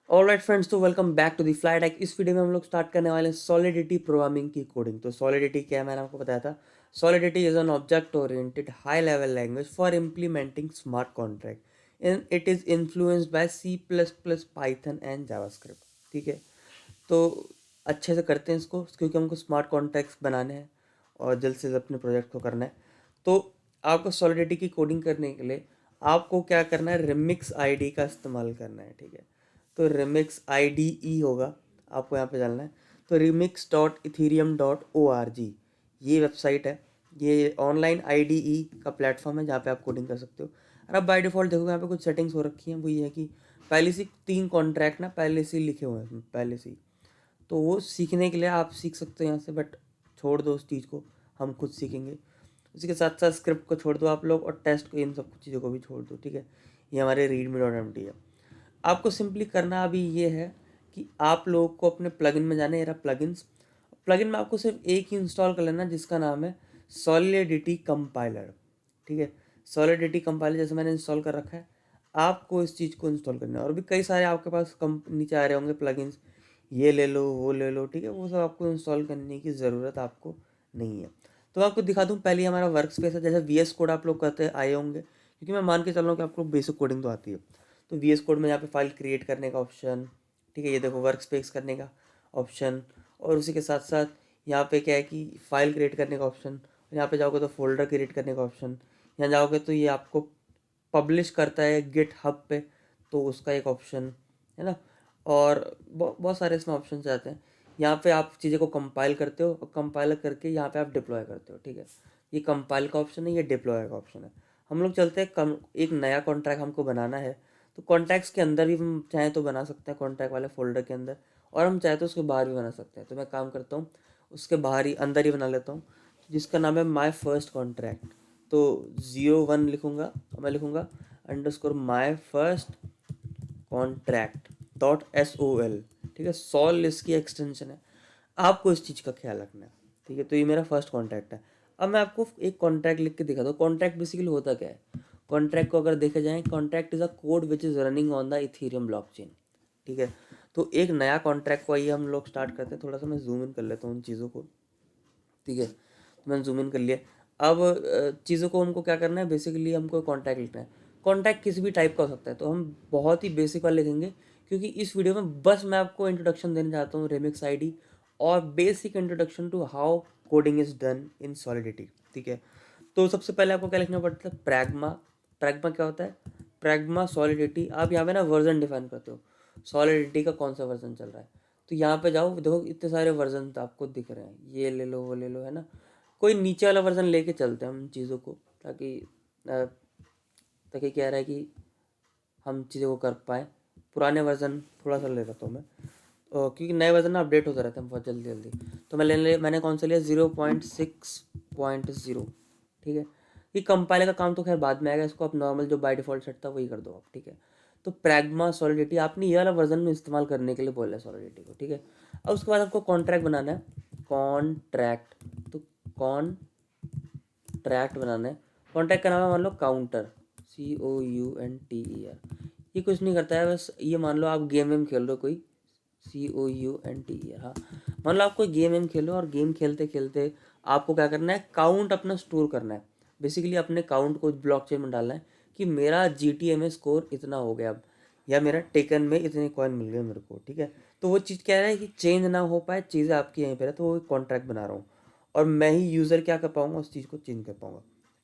Alright friends, तो welcome back to the flight tech. इस video में हम लोग स्टार्ट करने वाले हैं सॉलिडिटी प्रोग्रामिंग की कोडिंग। तो सॉलिडिटी क्या है, मैंने आपको बताया था। Solidity is an object oriented high level language for implementing smart contract and it is influenced by C++, Python and JavaScript. ठीक है, तो अच्छे से करते हैं इसको क्योंकि हमको स्मार्ट कॉन्ट्रैक्ट्स बनाने हैं और जल्द से जल्द अपने प्रोजेक्ट को करना है। तो आपको सॉलिडिटी की कोडिंग करने के लिए आपको क्या करना है, रिमिक्स आईडी का इस्तेमाल करना है। ठीक है, तो रिमिक्स IDE होगा, आपको यहाँ पे डालना है। तो remix.ethereum.org ये वेबसाइट है। ये ऑनलाइन IDE का प्लेटफॉर्म है जहाँ पे आप कोडिंग कर सकते हो। और अब बाय डिफ़ॉल्ट देखोगे यहाँ पे कुछ सेटिंग्स हो रखी हैं। वो ये है कि पहले से 3 कॉन्ट्रैक्ट ना पहले से ही लिखे हुए हैं पहले से ही। तो वो सीखने के लिए आप सीख सकते हो यहाँ से, बट छोड़ दो उस चीज़ को, हम खुद सीखेंगे। उसी के साथ साथ स्क्रिप्ट को छोड़ दो आप लोग, और टेस्ट को, इन सब चीज़ों को भी छोड़ दो। ठीक है, ये हमारे readme.mt है। आपको सिंपली करना अभी ये है कि आप लोगों को अपने प्लगइन में जाना है। ये प्लगइन्स, प्लगइन में आपको सिर्फ एक ही इंस्टॉल कर लेना जिसका नाम है सॉलिडिटी कंपाइलर। ठीक है, सॉलिडिटी कंपाइलर जैसे मैंने इंस्टॉल कर रखा है, आपको इस चीज़ को इंस्टॉल करना है। और भी कई सारे आपके पास नीचे आ रहे होंगे प्लगइन्स, ये ले लो वो ले लो। ठीक है, वो सब आपको इंस्टॉल करने की ज़रूरत आपको नहीं है। तो मैं आपको दिखा दूँ, पहले हमारा वर्क स्पेस है। जैसे VS कोड आप लोग करते आए होंगे, क्योंकि मैं मान के चल रहा हूँ कि आपको बेसिक कोडिंग तो आती है। तो VS कोड में यहाँ पे फाइल क्रिएट करने का ऑप्शन, ठीक है, ये देखो वर्क स्पेस करने का ऑप्शन, और उसी के साथ साथ यहाँ पे क्या है कि फाइल क्रिएट करने का ऑप्शन। यहाँ पे जाओगे तो फोल्डर क्रिएट करने का ऑप्शन। यहाँ जाओगे तो ये आपको पब्लिश करता है गिट हब पे, तो उसका एक ऑप्शन है ना। और बहुत सारे इसमें ऑप्शन आते हैं। यहाँ पे आप चीज़ें को कंपाइल करते हो और कंपाइल करके यहाँ पे आप डिप्लॉय करते हो। ठीक है, ये कंपाइल का ऑप्शन है, ये डिप्लॉय का ऑप्शन है। हम लोग चलते हैं एक नया कॉन्ट्रैक्ट हमको बनाना है। तो कॉन्टैक्ट्स के अंदर भी हम चाहें तो बना सकते हैं, कॉन्ट्रैक्ट वाले फोल्डर के अंदर, और हम चाहे तो उसके बाहर भी बना सकते हैं। तो मैं काम करता हूँ, उसके बाहर ही अंदर ही बना लेता हूँ, जिसका नाम है माई फर्स्ट कॉन्ट्रैक्ट। तो 01 लिखूँगा, मैं लिखूँगा _माई फर्स्ट कॉन्ट्रैक्ट.sol। ठीक है, सॉल इसकी एक्सटेंशन है। आपको इस चीज़ का ख्याल रखना है। ठीक है, तो ये मेरा फर्स्ट कॉन्ट्रैक्ट है। अब मैं आपको एक कॉन्ट्रैक्ट लिख के दिखा दूँ। कॉन्ट्रैक्ट बेसिकली होता क्या है, कॉन्ट्रैक्ट को अगर देखा जाए, contract is a code which is running on the Ethereum blockchain. ठीक है, तो एक नया कॉन्ट्रैक्ट को आइए हम लोग स्टार्ट करते हैं। थोड़ा सा मैं जूम इन कर लेता हूँ उन चीज़ों को। ठीक है, तो मैंने जूम इन कर लिया। अब चीज़ों को हमको क्या करना है, बेसिकली हमको कॉन्टैक्ट लिखना है। कॉन्टैक्ट किसी भी टाइप का हो सकता है, तो हम बहुत ही बेसिक वाला लिखेंगे, क्योंकि इस वीडियो में बस मैं आपको इंट्रोडक्शन देना चाहता हूँ रिमिक्स आईडी और basic introduction to how coding is done in Solidity. ठीक है, तो सबसे पहले आपको क्या लिखना पड़ता है, प्रैग्मा। प्रैग्मा क्या होता है, प्रैग्मा सॉलिडिटी। आप यहाँ पे ना वर्जन डिफाइन करते हो, सॉलिडिटी का कौन सा वर्जन चल रहा है। तो यहाँ पे जाओ, देखो इतने सारे वर्जन आपको दिख रहे हैं, ये ले लो वो ले लो, है ना। कोई नीचे वाला वर्जन लेके चलते हैं हम चीज़ों को, ताकि अ, ताकि क्या रहा है कि हम चीज़ों को कर पाएँ। पुराने वर्जन थोड़ा सा ले लेता हूँ मैं, क्योंकि नए वर्जन ना अपडेट होते रहते हैं बहुत जल्दी जल्दी। तो मैंने कौन सा लिया, 0.6.0। ठीक है, ये कंपाइलर का काम तो खैर बाद में आएगा, इसको आप नॉर्मल जो बाय डिफ़ॉल्ट सेट था वही कर दो आप। ठीक है, तो प्रैग्मा सॉलिडिटी आपने ये वाला वर्जन में इस्तेमाल करने के लिए बोला है सॉलिडिटी को। ठीक है, अब उसके बाद आपको कॉन्ट्रैक्ट बनाना है, कॉन्ट्रैक्ट। तो कॉन्ट्रैक्ट बनाना है, कॉन्ट्रैक्ट का नाम है मान लो काउंटर, COUNTER। ये कुछ नहीं करता है, बस ये मान लो आप गेम वेम खेल रहे हो कोई, COUNTER। हाँ, मान लो आप कोई गेम वेम खेलो और गेम खेलते खेलते आपको क्या करना है, काउंट अपना स्टोर करना है। बेसिकली अपने काउंट को ब्लॉकचेन में डालना है कि मेरा GTA में स्कोर इतना हो गया अब, या मेरा टेकन में इतने कॉइन मिल गए मेरे को। ठीक है, तो वो चीज़ क्या है कि चेंज ना हो पाए, चीज़ें आपकी यहीं पर है, तो वो एक कॉन्ट्रैक्ट बना रहा हूँ और मैं ही यूज़र क्या कर पाऊँगा, उस चीज़ को चेंज कर पाऊँगा।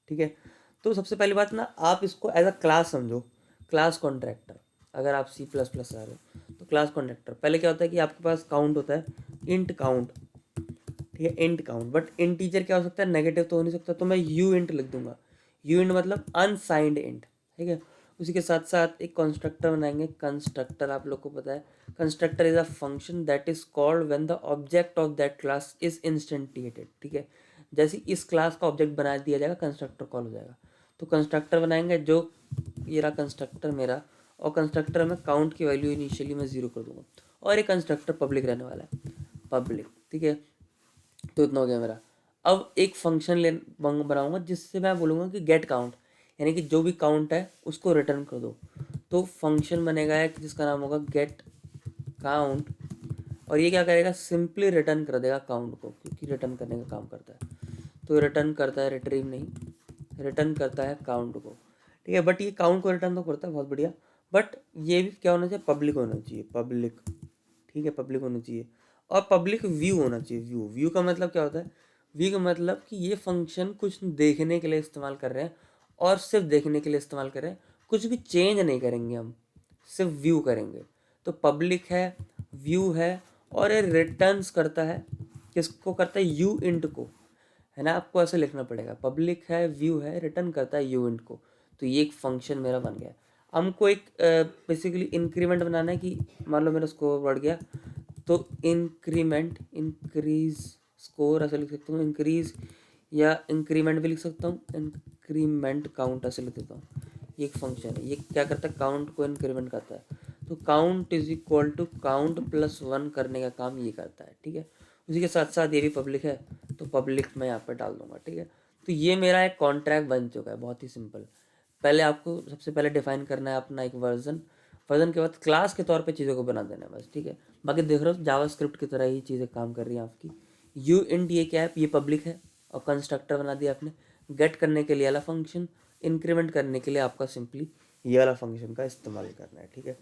ठीक है, तो सबसे पहली बात ना, आप इसको एज अ क्लास समझो, क्लास कॉन्ट्रैक्टर। अगर आप C++ आ रहे हो तो क्लास कॉन्ट्रैक्टर पहले क्या होता है कि आपके पास काउंट होता है, इंट काउंट। ठीक है, इंट काउंट, बट इंटीजर क्या हो सकता है, नेगेटिव तो हो नहीं सकता, तो मैं यू इंट लिख दूंगा। यू इंट मतलब अनसाइंड इंट। ठीक है, उसी के साथ साथ एक कंस्ट्रक्टर बनाएंगे। कंस्ट्रक्टर आप लोग को पता है, constructor is a function that is called when the object of that class is instantiated. ठीक है, जैसे इस क्लास का ऑब्जेक्ट बना दिया जाएगा, कंस्ट्रक्टर कॉल हो जाएगा। तो कंस्ट्रक्टर बनाएंगे, जो ये रहा कंस्ट्रक्टर मेरा, और कंस्ट्रक्टर में काउंट की वैल्यू इनिशियली मैं 0 कर दूंगा, और एक कंस्ट्रक्टर पब्लिक रहने वाला है, पब्लिक। ठीक है, तो इतना हो गया मेरा। अब एक फंक्शन बनाऊंगा जिससे मैं बोलूँगा कि गेट काउंट, यानी कि जो भी काउंट है उसको रिटर्न कर दो। तो फंक्शन बनेगा एक जिसका नाम होगा गेट काउंट, और ये क्या करेगा, सिंपली रिटर्न कर देगा काउंट को, क्योंकि रिटर्न करने का काम करता है। तो रिटर्न करता है, रिट्रीव नहीं, रिटर्न करता है काउंट को, ठीक है। बट ये काउंट को रिटर्न तो करता है, बहुत बढ़िया। बट ये भी क्या होना चाहिए, पब्लिक होना चाहिए, पब्लिक, ठीक है, पब्लिक होना चाहिए। और पब्लिक व्यू होना चाहिए। व्यू, व्यू का मतलब क्या होता है, व्यू का मतलब कि ये फंक्शन कुछ देखने के लिए इस्तेमाल कर रहे हैं, और सिर्फ देखने के लिए इस्तेमाल कर रहे हैं, कुछ भी चेंज नहीं करेंगे हम, सिर्फ व्यू करेंगे। तो पब्लिक है, व्यू है, और ये रिटर्न्स करता है, किसको करता है, यू इंट को, है ना। आपको ऐसे लिखना पड़ेगा, पब्लिक है, व्यू है, रिटर्न करता है यू इंट को। तो ये एक फंक्शन मेरा बन गया। हमको एक बेसिकली इंक्रीमेंट बनाना है कि मान लो मेरा स्कोर बढ़ गया, तो इंक्रीमेंट, इंक्रीज स्कोर ऐसे लिख सकता हूँ, इंक्रीज, या इंक्रीमेंट भी लिख सकता हूँ, इंक्रीमेंट काउंट ऐसे लिख देता हूँ। ये एक फंक्शन है, ये क्या करता है, काउंट को इंक्रीमेंट करता है। तो count is equal to count plus 1 करने का काम ये करता है, ठीक है। उसी के साथ साथ ये भी पब्लिक है, तो पब्लिक मैं यहाँ पर डाल दूंगा, ठीक है। तो ये मेरा एक कॉन्ट्रैक्ट बन चुका है, बहुत ही सिंपल। पहले आपको सबसे पहले डिफाइन करना है अपना एक वर्जन, वर्जन के बाद क्लास के तौर पे चीज़ों को बना देना है बस, ठीक है। बाकी देख रहे हो जावास्क्रिप्ट की तरह ही चीज़ें काम कर रही हैं आपकी। यू इंट ये क्या है, ये पब्लिक है, और कंस्ट्रक्टर बना दिया आपने। गेट करने के लिए वाला फंक्शन, इंक्रीमेंट करने के लिए आपका सिंपली ये वाला फंक्शन का इस्तेमाल करना है, ठीक है।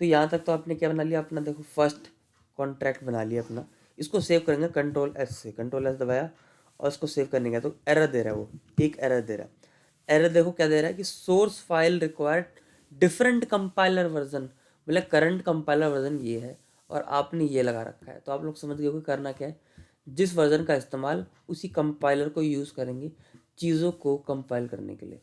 तो यहाँ तक तो आपने क्या बना लिया अपना, देखो फर्स्ट कॉन्ट्रैक्ट बना लिया अपना। इसको सेव करेंगे कंट्रोल एस से, कंट्रोल एस दबाया और इसको सेव करने का, तो एरर दे रहा है, वो एक एरर दे रहा है। एरर देखो क्या दे रहा है कि source file required different compiler version, मतलब करंट कंपाइलर वर्जन ये है, और आपने ये लगा रखा है। तो आप लोग समझ गए कि करना क्या है, जिस वर्जन का इस्तेमाल उसी कंपाइलर को यूज़ करेंगे चीज़ों को कंपाइल करने के लिए।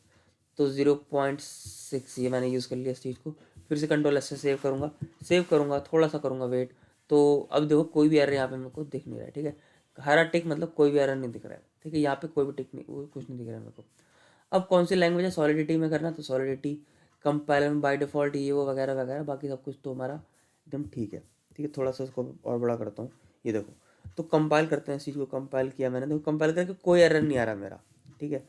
तो 0.6 ये मैंने यूज़ कर लिया इस चीज़ को। फिर से कंट्रोल एस से सेव करूँगा, सेव करूँगा, थोड़ा सा करूँगा वेट। तो अब देखो कोई भी एरर यहाँ पे मेरे को दिख नहीं रहा है, ठीक है। हरा टिक मतलब कोई भी एरर नहीं दिख रहा है, ठीक है। यहाँ पे कोई भी टिक नहीं, वो कुछ नहीं दिख रहा है मेरे को। अब कौन सी लैंग्वेज है, सॉलिडिटी में करना, तो सॉलिडिटी, कंपाइलर में बाय डिफ़ॉल्ट ये वो वगैरह वगैरह, बाकी सब कुछ तो हमारा एकदम ठीक है, ठीक है। थोड़ा सा इसको और बड़ा करता हूँ, ये देखो। तो कंपाइल करते हैं, इस चीज़ को कंपाइल किया मैंने, देखो कंपाइल करके कोई एरर नहीं आ रहा मेरा, ठीक है।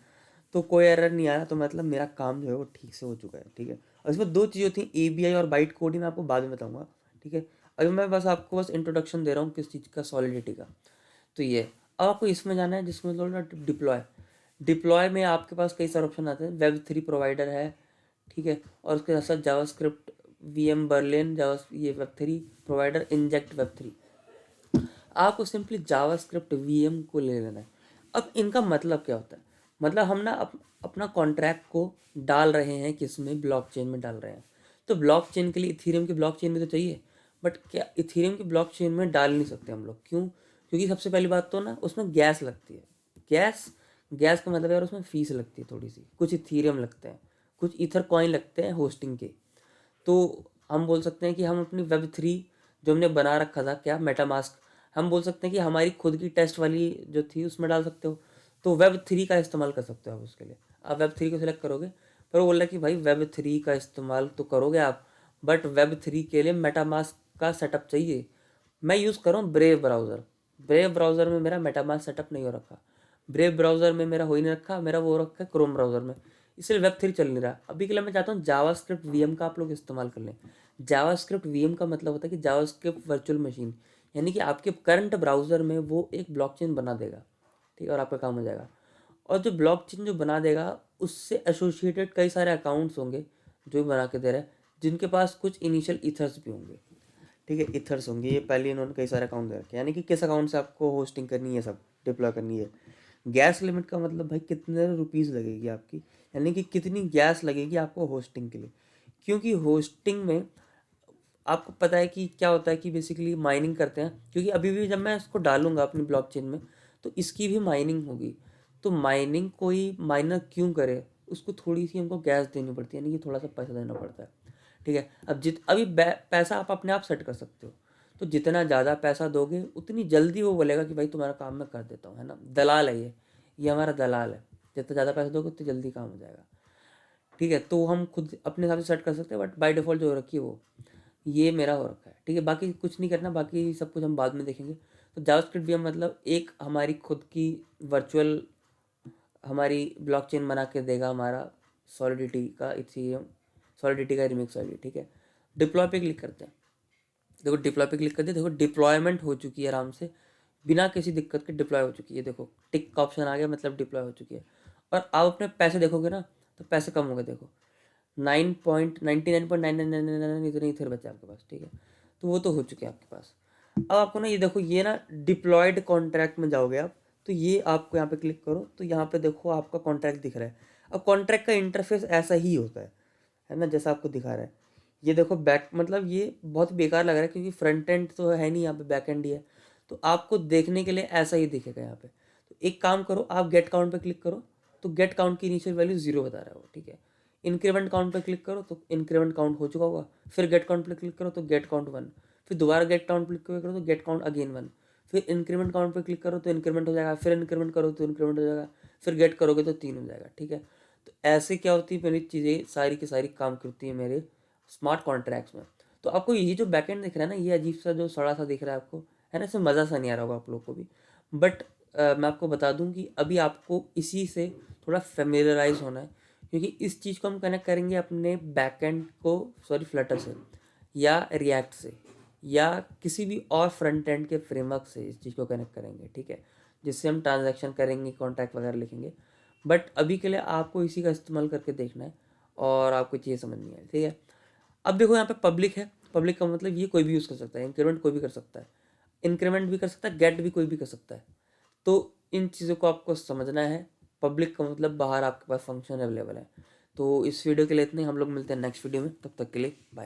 तो कोई एरर नहीं आया, तो मतलब मेरा काम जो है वो ठीक से हो चुका है, ठीक है। और इसमें दो चीज़ होती हैं, ABI और बाइट कोडिंग, मैं आपको बाद में बताऊंगा, ठीक है। अभी मैं बस आपको बस इंट्रोडक्शन दे रहा हूँ किस चीज़ का, सॉलिडिटी का। तो ये अब आपको इसमें जाना है जिसमें थोड़ा डिप्लॉय, डिप्लॉय में आपके पास कई सारे ऑप्शन आते हैं। वेब3 प्रोवाइडर है, ठीक है, और उसके साथ साथ जावास्क्रिप्ट, VM बर्लिन, जावा, ये वेब3 प्रोवाइडर, इंजेक्ट वेब3। आपको सिंपली जावास्क्रिप्ट VM को ले लेना है। अब इनका मतलब क्या होता है, मतलब हम ना अपना कॉन्ट्रैक्ट को डाल रहे हैं किस में, ब्लॉकचेन में डाल रहे हैं। तो ब्लॉकचेन के लिए इथीरियम की ब्लॉकचेन में तो चाहिए, बट क्या इथीरियम की ब्लॉकचेन में डाल नहीं सकते हम लोग, क्यों, क्योंकि सबसे पहली बात तो ना उसमें गैस लगती है। गैस, गैस का मतलब यार उसमें फीस लगती है थोड़ी सी, कुछ इथीरियम लगते हैं, कुछ ईथर कॉइन लगते हैं होस्टिंग के। तो हम बोल सकते हैं कि हम अपनी वेब3 जो हमने बना रखा था, क्या, मेटामास्क, हम बोल सकते हैं कि हमारी खुद की टेस्ट वाली जो थी उसमें डाल सकते हो। तो वेब3 का इस्तेमाल कर सकते हो आप उसके लिए। आप वेब3 को सिलेक्ट करोगे, पर वो बोल रहा है कि भाई वेब3 का इस्तेमाल तो करोगे आप, बट वेब3 के लिए मेटामास्क का सेटअप चाहिए। मैं यूज़ कर रहा हूँ ब्रेव ब्राउज़र, ब्रेव ब्राउज़र में मेरा मेटामास्क सेटअप नहीं हो रखा, ब्रेव ब्राउज़र में मेरा हो ही नहीं रखा, मेरा वो हो रखा है क्रोम ब्राउज़र में, इसलिए वेब3 चल नहीं रहा। अभी के लिए मैं चाहता हूँ जावास्क्रिप्ट VM का आप लोग इस्तेमाल कर लें। जावास्क्रिप्ट VM का मतलब होता है कि जावास्क्रिप्ट वर्चुअल मशीन, यानी कि आपके करंट ब्राउज़र में वो एक ब्लॉकचेन बना देगा, ठीक है, और आपका काम हो जाएगा। और जो ब्लॉकचेन जो बना देगा उससे एसोसिएटेड कई सारे अकाउंट्स होंगे जो भी बना के दे रहे हैं, जिनके पास कुछ इनिशियल ईथर्स भी होंगे, ठीक है, ईथर्स होंगे। ये पहले इन्होंने कई सारे अकाउंट दे रखे हैं, यानी कि किस अकाउंट से आपको होस्टिंग करनी है, सब डिप्लॉय करनी है। गैस लिमिट का मतलब भाई कितने रुपीज़ लगेगी आपकी, यानी कि कितनी गैस लगेगी आपको होस्टिंग के लिए। क्योंकि होस्टिंग में आपको पता है कि क्या होता है कि बेसिकली माइनिंग करते हैं, क्योंकि अभी भी जब मैं इसको डालूंगा अपनी ब्लॉकचेन में तो इसकी भी माइनिंग होगी। तो माइनिंग कोई माइनर क्यों करे, उसको थोड़ी सी हमको गैस देनी पड़ती है, यानी कि थोड़ा सा पैसा देना पड़ता है, ठीक है। अब अभी पैसा आप अपने आप सेट कर सकते हो। तो जितना ज़्यादा पैसा दोगे उतनी जल्दी वो बोलेगा कि भाई तुम्हारा काम मैं कर देता हूँ, है ना। दलाल है ये हमारा दलाल है। जितना ज़्यादा पैसा दोगे उतनी जल्दी काम हो जाएगा, ठीक है। तो हम खुद अपने हिसाब से सेट कर सकते हैं, बट बाय डिफ़ॉल्ट जो हो रखी है वो ये मेरा हो रखा है, ठीक है। बाकी कुछ नहीं करना, बाकी सब कुछ हम बाद में देखेंगे। तो जावास्क्रिप्ट VM मतलब एक हमारी खुद की वर्चुअल हमारी ब्लॉकचेन बना के देगा हमारा सॉलिडिटी का इथीरियम, सॉलिडिटी का रिमिक्स वाली, ठीक है। डिप्लॉय पे क्लिक करते हैं। देखो डिप्लॉय पे क्लिक कर दिया, देखो डिप्लॉयमेंट हो चुकी है आराम से, बिना किसी दिक्कत के डिप्लॉय हो चुकी है। देखो टिक का ऑप्शन आ गया, मतलब डिप्लॉय हो चुकी है। और आप अपने पैसे देखोगे ना, तो पैसे कम हो गए। देखो 9.999999 इतने इथर बचे आपके पास, ठीक है। तो वो तो हो चुके हैं आपके पास। अब आपको ना ये देखो, ये ना डिप्लॉयड कॉन्ट्रैक्ट में जाओगे आप, तो ये आपको यहाँ पे क्लिक करो, तो यहाँ पे देखो आपका कॉन्ट्रैक्ट दिख रहा है। अब कॉन्ट्रैक्ट का इंटरफेस ऐसा ही होता है ना, जैसा आपको दिखा रहा है। ये देखो बैक, मतलब ये बहुत बेकार लग रहा है क्योंकि फ्रंट एंड तो है नहीं, यहाँ पे बैक एंड ही है। तो आपको देखने के लिए ऐसा ही दिखेगा यहाँ पे। तो एक काम करो, आप गेट काउंट पे क्लिक करो, तो गेट काउंट की इनिशियल वैल्यू 0 बता रहा है वो, ठीक है। इंक्रीमेंट काउंट पे क्लिक करो तो इंक्रीमेंट काउंट हो चुका होगा। फिर गेट काउंट पे क्लिक करो तो गेट काउंट 1। फिर दोबारा गेट काउंट पे क्लिक करो तो गेट काउंट अगेन 1। फिर इंक्रीमेंट काउंट पे क्लिक करो तो इंक्रीमेंट हो जाएगा। फिर इंक्रीमेंट करो तो इंक्रीमेंट हो जाएगा। फिर गेट करोगे तो 3 हो जाएगा, ठीक है। तो ऐसे क्या होती है, मेरी चीज़ें सारी की सारी काम करती है मेरे स्मार्ट कॉन्ट्रैक्ट्स में। तो आपको ये जो बैकएंड दिख रहा है ना, ये अजीब सा जो सड़ा सा दिख रहा है आपको, है ना, इसमें मज़ा सा नहीं आ रहा होगा आप लोग को भी। बट मैं आपको बता दूं कि अभी आपको इसी से थोड़ा फेमिलराइज होना है, क्योंकि इस चीज़ को हम कनेक्ट करेंगे अपने बैकएंड को, सॉरी फ्लटर से या रिएक्ट से या किसी भी और फ्रंट एंड के फ्रेमवर्क से इस चीज़ को कनेक्ट करेंगे, ठीक है, जिससे हम ट्रांजैक्शन करेंगे, कॉन्ट्रैक्ट वगैरह लिखेंगे। बट अभी के लिए आपको इसी का इस्तेमाल करके देखना है और आपको चीज़ें समझ नहीं आई, ठीक है। अब देखो यहाँ पे पब्लिक है, पब्लिक का मतलब ये कोई भी यूज़ कर सकता है, इंक्रीमेंट कोई भी कर सकता है, इंक्रीमेंट भी कर सकता है, गेट भी कोई भी कर सकता है। तो इन चीज़ों को आपको समझना है। पब्लिक का मतलब बाहर आपके पास फंक्शन अवेलेबल है। तो इस वीडियो के लिए इतने, हम लोग मिलते हैं नेक्स्ट वीडियो में, तब तक के लिए बाय।